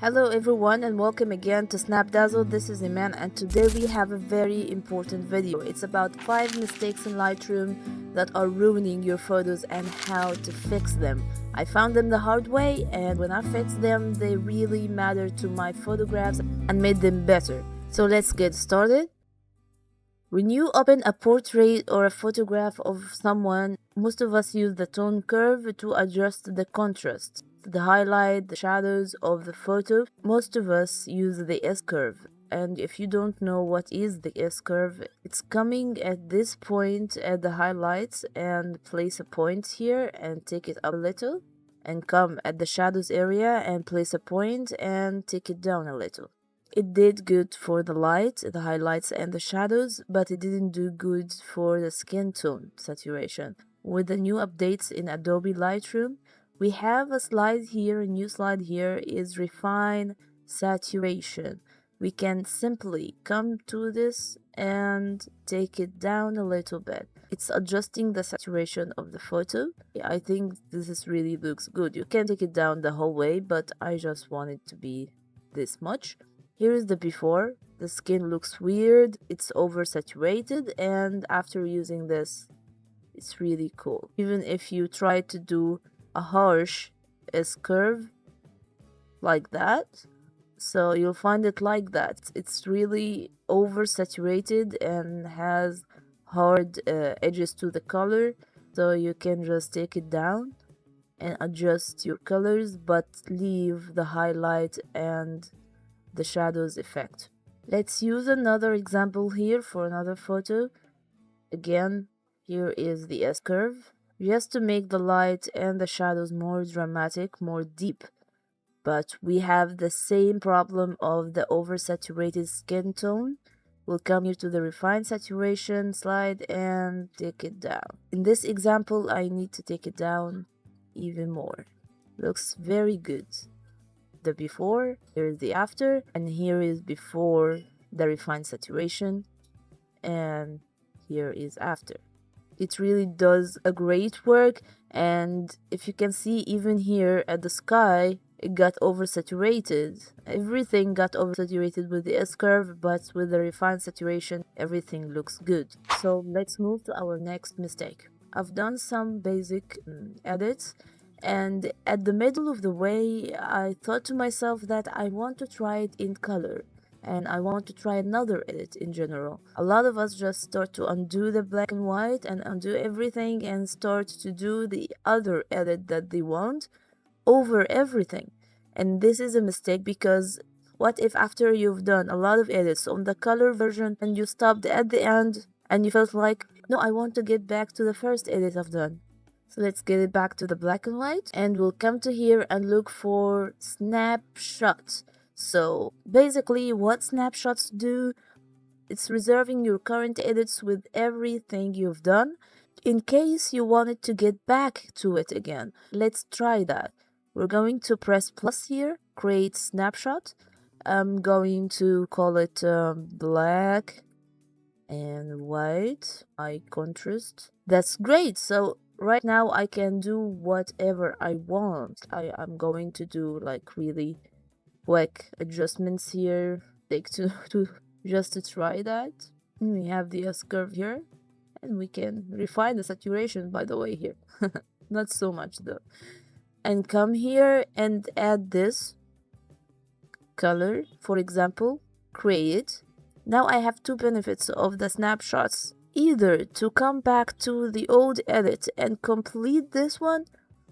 Hello everyone and welcome again to SnapDazzle. This is Eman and today we have a very important video. It's about 5 mistakes in Lightroom that are ruining your photos and how to fix them. I found them the hard way, and when I fixed them they really mattered to my photographs and made them better. So let's get started. When you open a portrait or a photograph of someone, most of us use the tone curve to adjust the contrast, the highlight, the shadows of the photo. Most of us use the S-curve. And if you don't know what is the S-curve, it's coming at this point at the highlights and place a point here and take it up a little, and come at the shadows area and place a point and take it down a little. It did good for the light, the highlights and the shadows, but it didn't do good for the skin tone saturation. With the new updates in Adobe Lightroom, we have a slide here, a new slide here is refine saturation. We can simply come to this and take it down a little bit. It's adjusting the saturation of the photo. I think this really looks good. You can take it down the whole way, but I just want it to be this much. Here is the before. The skin looks weird, it's oversaturated, and after using this, it's really cool. Even if you try to do a harsh S-curve like that, so you'll find it like that. It's really oversaturated and has hard edges to the color, so you can just take it down and adjust your colors, but leave the highlight and the shadows effect. Let's use another example here for another photo. Again, here is the S-curve, just to make the light and the shadows more dramatic, more deep. But we have the same problem of the oversaturated skin tone. We'll come here to the refine saturation slide and take it down. In this example, I need to take it down even more. Looks very good. The before, here is the after, and here is before the refined saturation, and here is after. It really does a great work, and if you can see, even here at the sky, it got oversaturated. Everything got oversaturated with the S-curve, but with the refined saturation, everything looks good. So let's move to our next mistake. I've done some basic edits, and at the middle of the way, I thought to myself that I want to try it in color, and I want to try another edit in general. A lot of us just start to undo the black and white and undo everything and start to do the other edit that they want over everything. And this is a mistake, because what if after you've done a lot of edits on the color version and you stopped at the end and you felt like, no, I want to get back to the first edit I've done. So let's get it back to the black and white, and we'll come to here and look for snapshots. So basically what snapshots do, it's reserving your current edits with everything you've done in case you wanted to get back to it again. Let's try that. We're going to press plus here, create snapshot. I'm going to call it black and white, high contrast. That's great. So right now I can do whatever I want. I'm going to do like really quick adjustments here. Take to just to try that. We have the S-curve here, and we can refine the saturation, by the way, here. Not so much though. And come here and add this color, for example, create. Now I have two benefits of the snapshots: either to come back to the old edit and complete this one,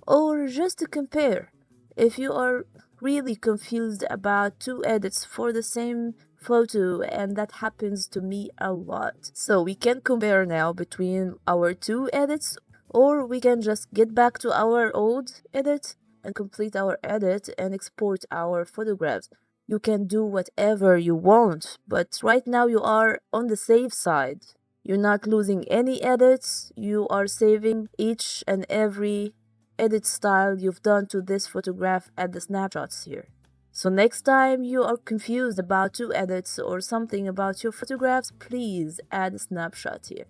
or just to compare. If you are really confused about two edits for the same photo, and that happens to me a lot, so we can compare now between our two edits, or we can just get back to our old edit and complete our edit and export our photographs. You can do whatever you want, but right now you are on the safe side. You're not losing any edits, you are saving each and every edit style you've done to this photograph at the snapshots here. So next time you are confused about two edits or something about your photographs, please add a snapshot here.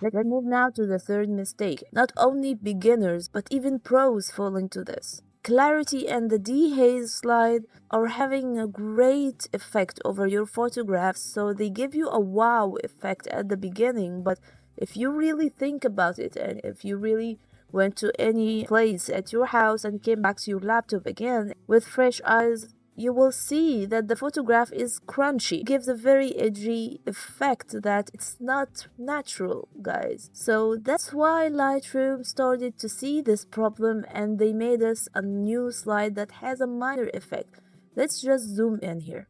Let's move now to the third mistake. Not only beginners, but even pros fall into this. clarity and the dehaze slide are having a great effect over your photographs, so they give you a wow effect at the beginning. But if you really think about it, and if you really went to any place at your house and came back to your laptop again with fresh eyes, you will see that the photograph is crunchy. It gives a very edgy effect that it's not natural, guys. So that's why Lightroom started to see this problem, and they made us a new slide that has a minor effect. Let's just zoom in here.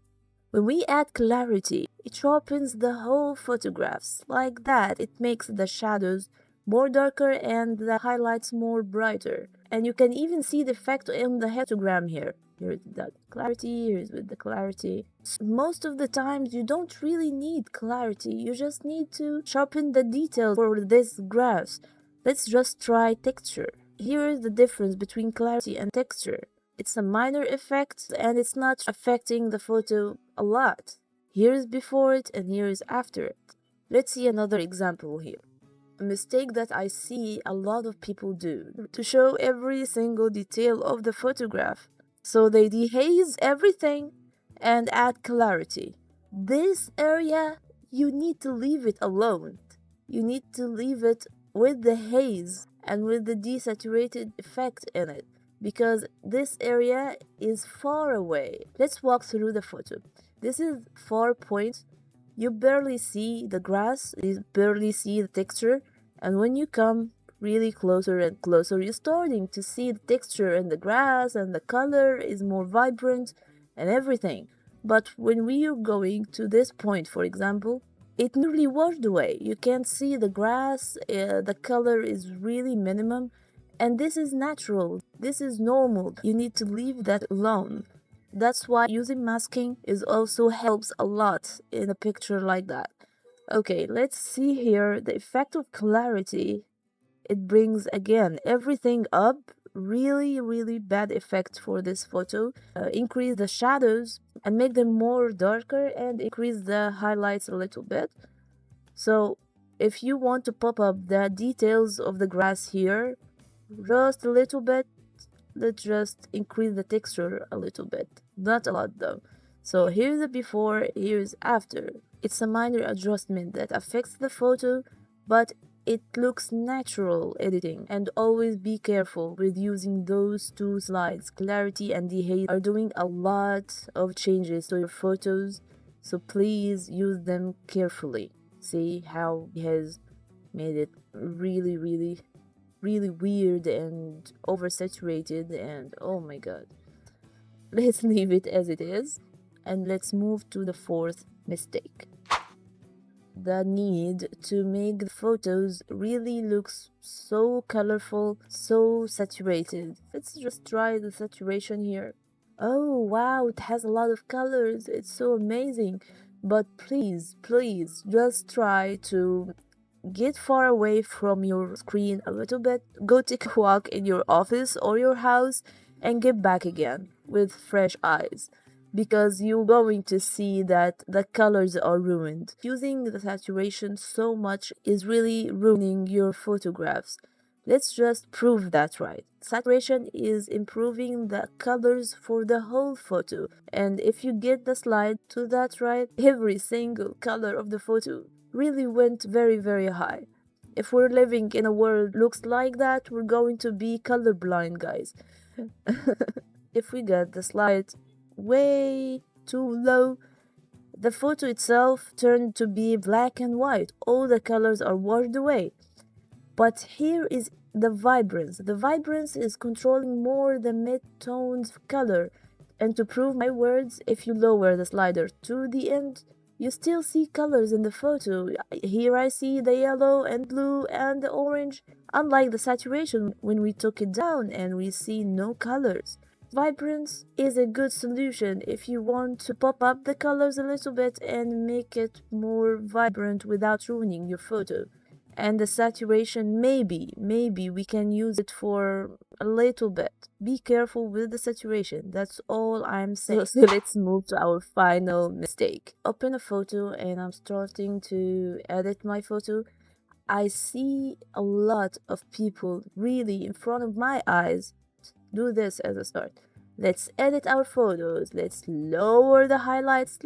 When we add clarity, it sharpens the whole photographs like that. It makes the shadows more darker and the highlights more brighter. And you can even see the effect in the histogram here. Here's the clarity, here's with the clarity. Most of the times you don't really need clarity, you just need to sharpen the details for this graphs. Let's just try texture. Here is the difference between clarity and texture. It's a minor effect and it's not affecting the photo a lot. Here is before it and here is after it. Let's see another example here. A mistake that I see a lot of people do to show every single detail of the photograph. So they dehaze everything and add clarity. This area, you need to leave it alone. You need to leave it with the haze and with the desaturated effect in it, because this area is far away. Let's walk through the photo. This is far point. You barely see the grass, you barely see the texture, and when you come really closer and closer, you're starting to see the texture in the grass, and the color is more vibrant and everything. But when we are going to this point, for example, it nearly washed away. You can't see the grass, the color is really minimum, and this is natural, this is normal. You need to leave that alone. That's why using masking is also helps a lot in a picture like that. Okay, let's see here the effect of clarity. It brings again everything up. Really bad effect for this photo. Increase the shadows and make them more darker and increase the highlights a little bit. So if you want to pop up the details of the grass here just a little bit, let's just increase the texture a little bit, not a lot though. So here's the before, here's after. It's a minor adjustment that affects the photo, but it looks natural editing. And always be careful with using those two slides. Clarity and dehaze are doing a lot of changes to your photos, so please use them carefully. See how he has made it really weird and oversaturated, and oh my god. Let's leave it as it is and let's move to the fourth mistake. The need to make the photos really looks so colorful, so saturated. Let's just try the saturation here. Oh wow, it has a lot of colors, it's so amazing. But please just try to get far away from your screen a little bit, go take a walk in your office or your house and get back again with fresh eyes, because you're going to see that the colors are ruined. Using the saturation so much is really ruining your photographs. Let's just prove that right. Saturation is improving the colors for the whole photo, and if you get the slide to that right, every single color of the photo really went very high. If we're living in a world looks like that, we're going to be colorblind, guys. If we get the slide way too low, the photo itself turned to be black and white. All the colors are washed away. But here is the vibrance. The vibrance is controlling more the mid-tones color. And to prove my words, if you lower the slider to the end, you still see colors in the photo. Here I see the yellow and blue and the orange, unlike the saturation when we took it down and we see no colors. Vibrance is a good solution if you want to pop up the colors a little bit and make it more vibrant without ruining your photo. And the saturation, maybe we can use it for a little bit. Be careful with the saturation, that's all I'm saying. So let's move to our final mistake. Open a photo and I'm starting to edit my photo. I see a lot of people really in front of my eyes do this as a start. Let's edit our photos. Let's lower the highlights.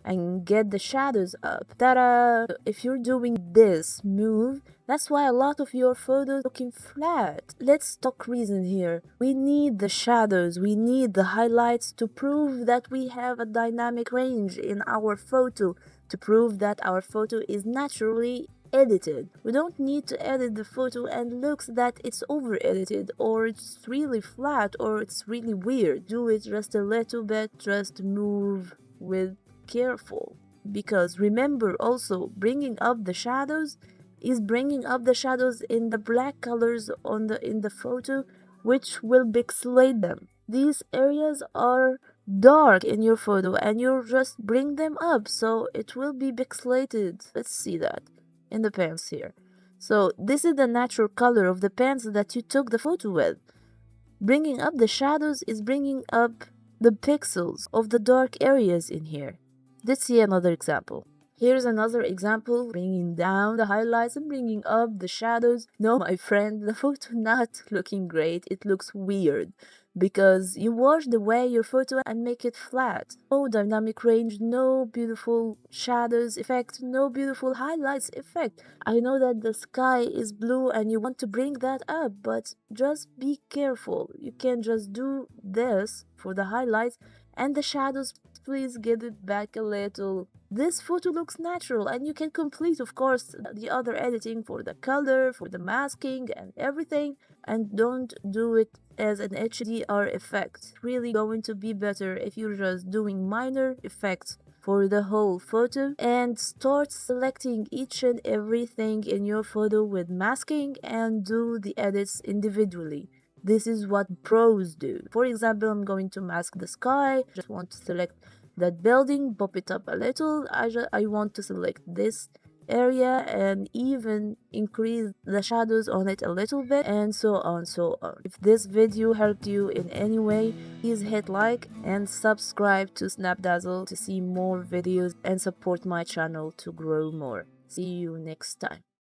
And get the shadows up. Ta-da! If you're doing this move, that's why a lot of your photos looking flat. Let's talk reason here. We need the shadows. We need the highlights to prove that we have a dynamic range in our photo, to prove that our photo is naturally edited. We don't need to edit the photo and looks that it's over edited or it's really flat or it's really weird. Do it just a little bit, just move with careful. Because remember also, bringing up the shadows is bringing up the shadows in the black colors in the photo, which will pixelate them. These areas are dark in your photo and you just bring them up, so it will be pixelated. Let's see that in the pants here. So this is the natural color of the pants that you took the photo with. Bringing up the shadows is bringing up the pixels of the dark areas in here. Let's see another example. Here's another example, bringing down the highlights and bringing up the shadows. No, my friend, the photo not looking great. It looks weird because you washed away your photo and make it flat. No dynamic range, no beautiful shadows effect, no beautiful highlights effect. I know that the sky is blue and you want to bring that up, but just be careful. You can just do this for the highlights and the shadows. Please get it back a little. This photo looks natural and you can complete, of course, the other editing for the color, for the masking and everything, and don't do it as an HDR effect. Really going to be better if you're just doing minor effects for the whole photo and start selecting each and everything in your photo with masking and do the edits individually. This is what pros do. For example, I'm going to mask the sky. Just want to select that building, pop it up a little. I want to select this area and even increase the shadows on it a little bit, and so on. If this video helped you in any way, please hit like and subscribe to SnapDazzle to see more videos and support my channel to grow more. See you next time.